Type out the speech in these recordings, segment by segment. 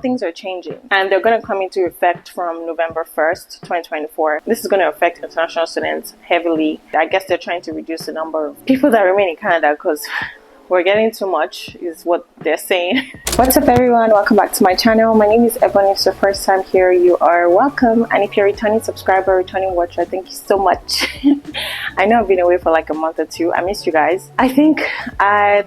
Things are changing and they're going to come into effect from November 1st, 2024. This is going to affect international students heavily. I guess they're trying to reduce the number of people that remain in Canada because we're getting too much is what they're saying. What's up everyone, welcome back to my channel. My name is Ebun. If it's your first time here, you are welcome, and if you're a returning subscriber, returning watcher, thank you so much. I know I've been away for like a month or two. I missed you guys. I think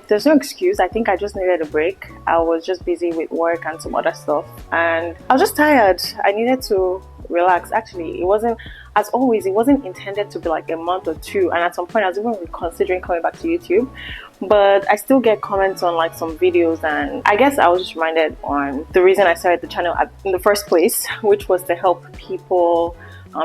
there's no excuse. I think I just needed a break. I was just busy with work and some other stuff, and I was just tired. I needed to relax. Actually, it wasn't, as always, it wasn't intended to be like a month or two, and at some point I was even considering coming back to YouTube, but I still get comments on like some videos, and I guess I was just reminded on the reason I started the channel in the first place, which was to help people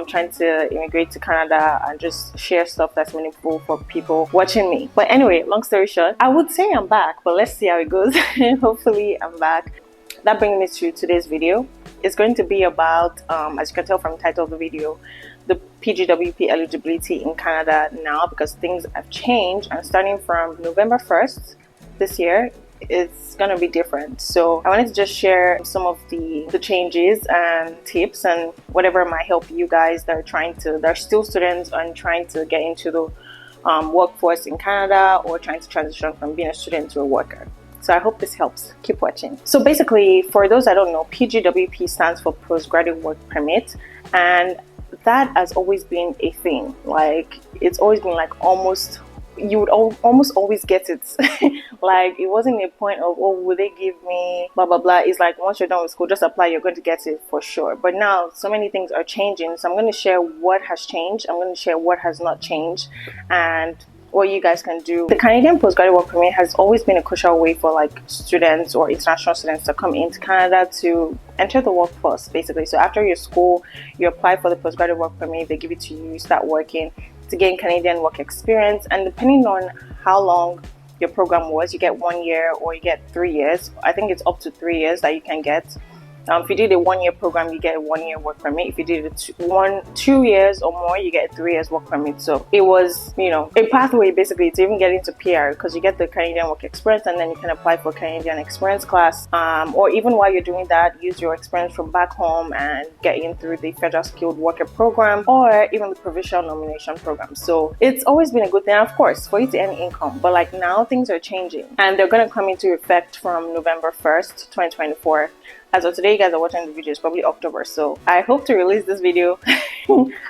trying to immigrate to Canada and just share stuff that's meaningful for people watching me. But anyway, long story short, I would say I'm back, but let's see how it goes. Hopefully I'm back. That brings me to today's video. It's going to be about, as you can tell from the title of the video, the PGWP eligibility in Canada now, because things have changed, and starting from November 1st this year, it's going to be different. So I wanted to just share some of the changes and tips and whatever might help you guys that are still students and trying to get into the workforce in Canada, or trying to transition from being a student to a worker. So I hope this helps. Keep watching. So basically, for those that don't know, PGWP stands for Postgraduate Work Permit, and that has always been a thing. Like, it's always been like almost, you would almost always get it. Like, it wasn't a point of, oh, will they give me blah blah blah. It's like, once you're done with school, just apply, you're going to get it for sure. But now so many things are changing, so I'm going to share what has changed, I'm going to share what has not changed, and what you guys can do. The Canadian Postgraduate Work Permit has always been a crucial way for like students or international students to come into Canada to enter the workforce, basically. So after your school, you apply for the Postgraduate Work Permit, they give it to you, you start working to gain Canadian work experience, and depending on how long your program was, you get 1 year or you get 3 years. I think it's up to 3 years that you can get. If you did a 1-year program, you get a 1-year work permit. If you did 2 years or more, you get a 3 years work permit. So it was, a pathway basically to even get into PR, because you get the Canadian work experience, and then you can apply for Canadian experience class. Or even while you're doing that, use your experience from back home and get in through the Federal Skilled Worker Program, or even the Provincial Nomination Program. So it's always been a good thing, of course, for you to earn income. But like, now things are changing, and they're going to come into effect from November 1st, 2024. As of today, you guys are watching the video, it's probably October, so I hope to release this video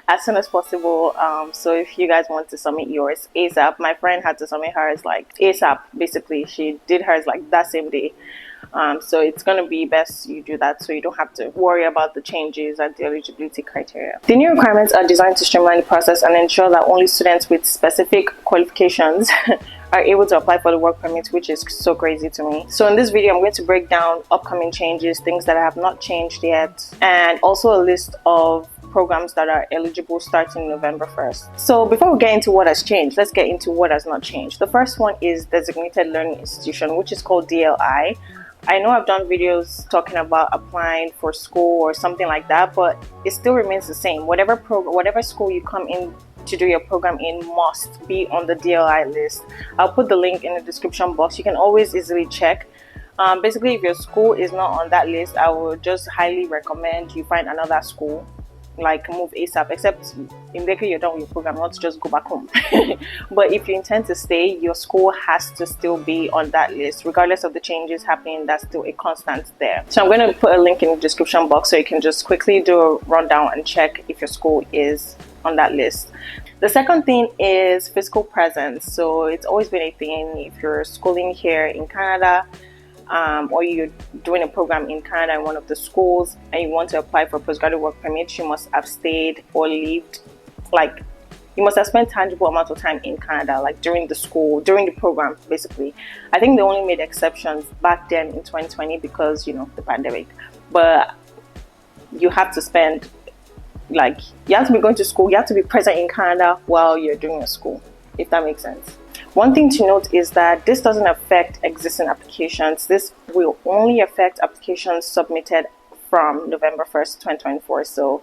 as soon as possible. So if you guys want to submit yours ASAP, my friend had to submit hers like ASAP. Basically, she did hers like that same day. So it's going to be best you do that, so you don't have to worry about the changes and the eligibility criteria. The new requirements are designed to streamline the process and ensure that only students with specific qualifications are able to apply for the work permit, which is so crazy to me. So in this video, I'm going to break down upcoming changes, things that have not changed yet, and also a list of programs that are eligible starting November 1st. So before we get into what has changed, let's get into what has not changed. The first one is Designated Learning Institution, which is called DLI. I know I've done videos talking about applying for school or something like that, but it still remains the same. Whatever school you come in to do your program in must be on the DLI list. I'll put the link in the description box. You can always easily check. Basically, if your school is not on that list, I would just highly recommend you find another school, like move ASAP, except in Bakery you're done with your program, not to just go back home. But if you intend to stay, your school has to still be on that list. Regardless of the changes happening, that's still a constant there. So I'm going to put a link in the description box so you can just quickly do a rundown and check if your school is on that list. The second thing is physical presence. So it's always been a thing. If you're schooling here in Canada, or you're doing a program in Canada in one of the schools, and you want to apply for postgraduate work permit, you must have stayed or lived, like, you must have spent tangible amount of time in Canada, like during the program, basically. I think they only made exceptions back then in 2020 because, the pandemic. But you have to spend, like, you have to be going to school, you have to be present in Canada while you're doing your school, if that makes sense. One thing to note is that this doesn't affect existing applications. This will only affect applications submitted from November 1st, 2024. So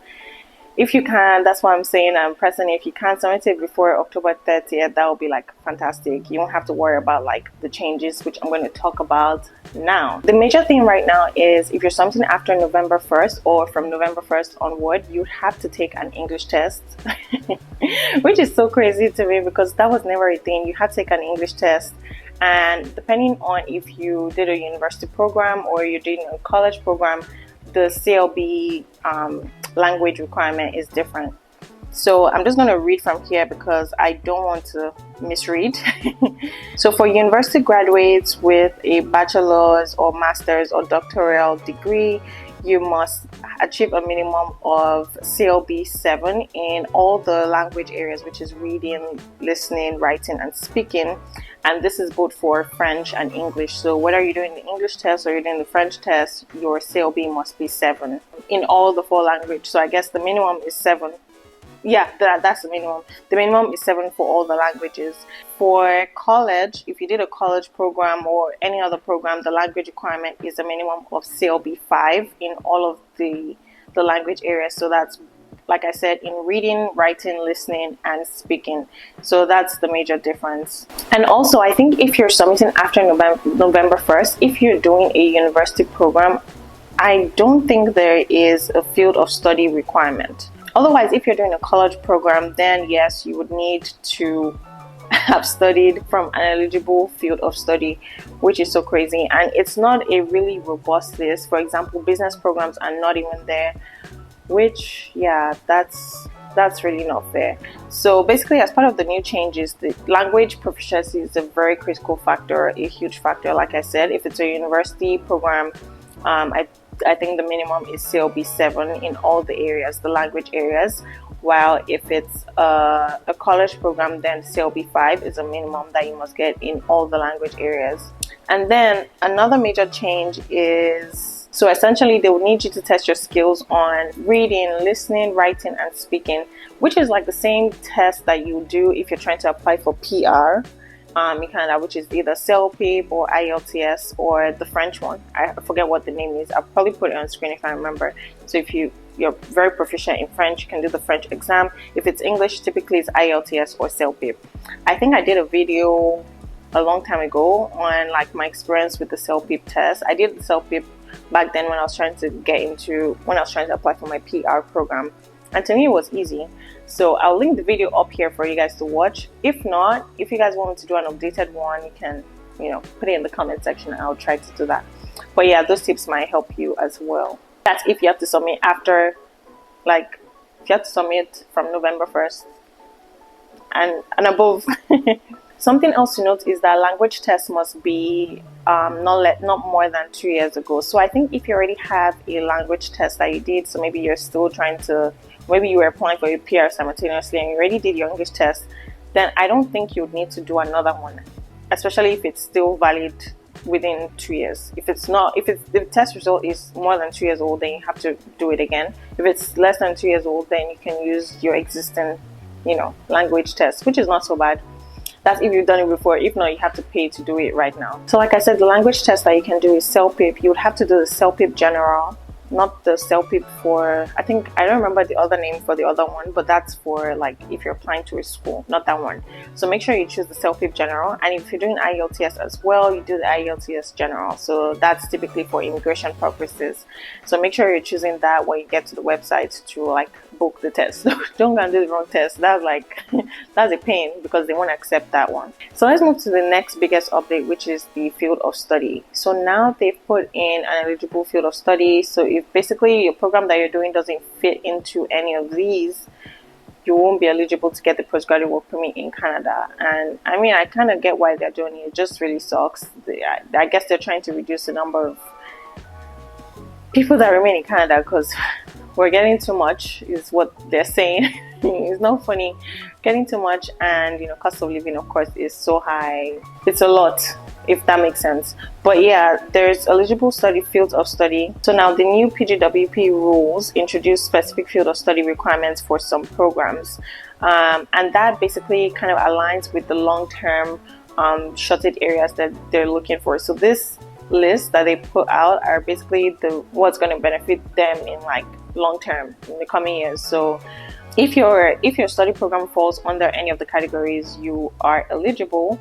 if you can, that's why I'm saying present. If you can submit it before October 30th, that would be like fantastic. You won't have to worry about like the changes, which I'm going to talk about now. The major thing right now is if you're submitting after November 1st or from November 1st onward, you have to take an English test, which is so crazy to me because that was never a thing. You had to take an English test. And depending on if you did a university program or you're doing a college program, the CLB language requirement is different. So I'm just going to read from here because I don't want to misread. So for university graduates with a bachelor's or master's or doctoral degree, you must achieve a minimum of CLB 7 in all the language areas, which is reading, listening, writing, and speaking. And this is both for French and English. So whether you're doing the English test or you're doing the French test, your CLB must be 7 in all the 4 languages. So I guess the minimum is 7. Yeah, that's the minimum. The minimum is 7 for all the languages. For college, if you did a college program or any other program, the language requirement is a minimum of CLB 5 in all of the language areas. So that's, like I said, in reading, writing, listening, and speaking. So that's the major difference. And also, I think if you're submitting after November 1st, if you're doing a university program, I don't think there is a field of study requirement. Otherwise, if you're doing a college program, then yes, you would need to have studied from an eligible field of study, which is so crazy. And it's not a really robust list. For example, business programs are not even there, which, yeah, that's really not fair. So basically, as part of the new changes, the language proficiency is a very critical factor, a huge factor. Like I said, if it's a university program, I think the minimum is CLB 7 in all the areas, the language areas, while if it's a college program, then CLB 5 is a minimum that you must get in all the language areas. And then another major change is, so essentially they will need you to test your skills on reading, listening, writing, and speaking, which is like the same test that you do if you're trying to apply for PR. In Canada, which is either CELPIP or IELTS or the French one. I forget what the name is. I'll probably put it on screen if I remember. So if you're very proficient in French, you can do the French exam. If it's English, typically it's IELTS or CELPIP. I think I did a video a long time ago on like my experience with the CELPIP test. I did the CELPIP back then when I was trying to apply for my PR program. And to me, it was easy. So I'll link the video up here for you guys to watch. If not, if you guys want me to do an updated one, you can, put it in the comment section and I'll try to do that. But yeah, those tips might help you as well. That's if you have to submit after, if you have to submit from November 1st and above. Something else to note is that language tests must be not more than 2 years ago. So I think if you already have a language test that you did, so maybe you're still maybe you were applying for your PR simultaneously and you already did your English test, then I don't think you would need to do another one, especially if it's still valid within 2 years. If the test result is more than 2 years old, then you have to do it again. If it's less than 2 years old, then you can use your existing, language test, which is not so bad. That's if you've done it before. If not, you have to pay to do it right now. So like I said, the language test that you can do is CELPIP. You would have to do the CELPIP General, not the CELPIP for, I don't remember the other name for the other one, but that's for like if you're applying to a school, not that one. So make sure you choose the CELPIP General. And if you're doing IELTS as well, you do the IELTS General. So that's typically for immigration purposes. So make sure you're choosing that when you get to the website to book the test. Don't go and do the wrong test. That's that's a pain because they won't accept that one. So let's move to the next biggest update, which is the field of study. So now they've put in an eligible field of study. So if basically your program that you're doing doesn't fit into any of these, you won't be eligible to get the postgraduate work permit in Canada. And I mean, I kind of get why they're doing it. It just really sucks. I guess they're trying to reduce the number of people that remain in Canada because we're getting too much is what they're saying. It's not funny. Getting too much, and cost of living of course is so high. It's a lot, if that makes sense. But yeah, there's eligible fields of study. So now the new PGWP rules introduce specific field of study requirements for some programs, and that basically kind of aligns with the long-term shortage areas that they're looking for. So this list that they put out are basically what's going to benefit them in long term in the coming years. So if your study program falls under any of the categories, you are eligible.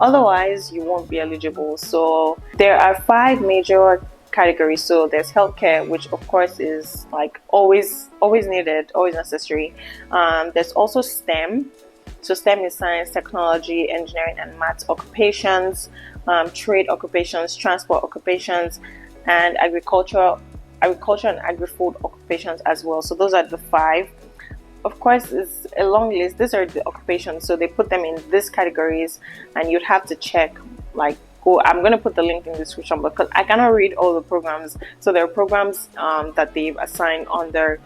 Otherwise, you won't be eligible. So there are 5 major categories. So there's healthcare, which of course is like always needed, always necessary. There's also STEM. So STEM is science, technology, engineering, and maths occupations, trade occupations, transport occupations, and agriculture and agri-food occupations as well. So those are the 5. Of course, it's a long list. These are the occupations, so they put them in these categories, and you'd have to check. Like, I'm going to put the link in the description because I cannot read all the programs. So there are programs that they've assigned under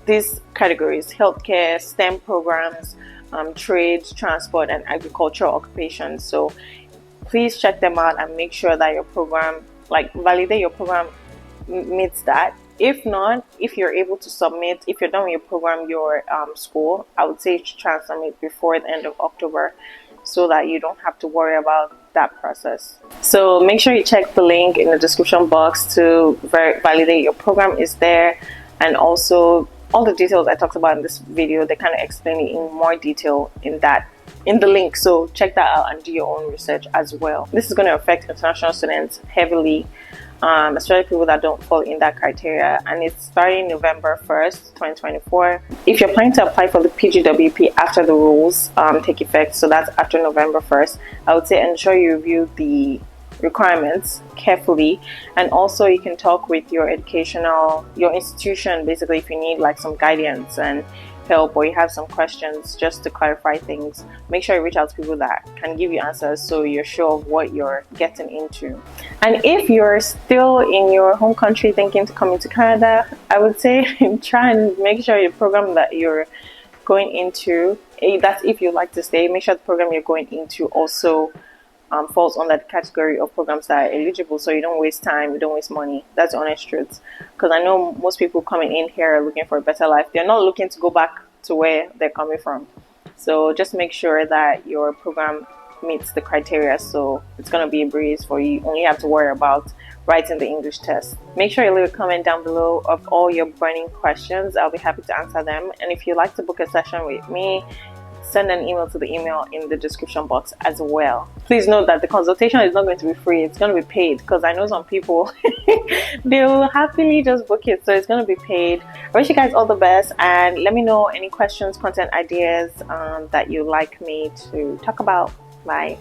these categories: healthcare, STEM programs, trade, transport, and agricultural occupations. So please check them out and make sure that your program, like, validate your program meets that. If not, if you're able to submit, if you're done with your program, your school, I would say you should try and submit before the end of October so that you don't have to worry about that process. So make sure you check the link in the description box to validate your program is there, and also all the details I talked about in this video, they kind of explain it in more detail in the link. So check that out and do your own research as well. This is going to affect international students heavily, especially people that don't fall in that criteria, and it's starting November 1st, 2024. If you're planning to apply for the PGWP after the rules take effect, so that's after November 1st, I would say ensure you review the requirements carefully, and also you can talk with your institution basically if you need like some guidance and help, or you have some questions just to clarify things. Make sure you reach out to people that can give you answers so you're sure of what you're getting into. And if you're still in your home country thinking to come into Canada, I would say try and make sure your program that you're going into, that's if you like to stay, make sure the program you're going into also falls under the category of programs that are eligible, so you don't waste time, you don't waste money. That's the honest truth. Because I know most people coming in here are looking for a better life. They're not looking to go back to where they're coming from. So just make sure that your program meets the criteria, so it's going to be a breeze for you. You only have to worry about writing the English test. Make sure you leave a comment down below of all your burning questions. I'll be happy to answer them. And if you'd like to book a session with me, send an email to the email in the description box as well. Please note that the consultation is not going to be free, it's going to be paid, because I know some people they'll happily just book it, so it's going to be paid. I wish you guys all the best, and let me know any questions, content ideas that you'd like me to talk about. Bye.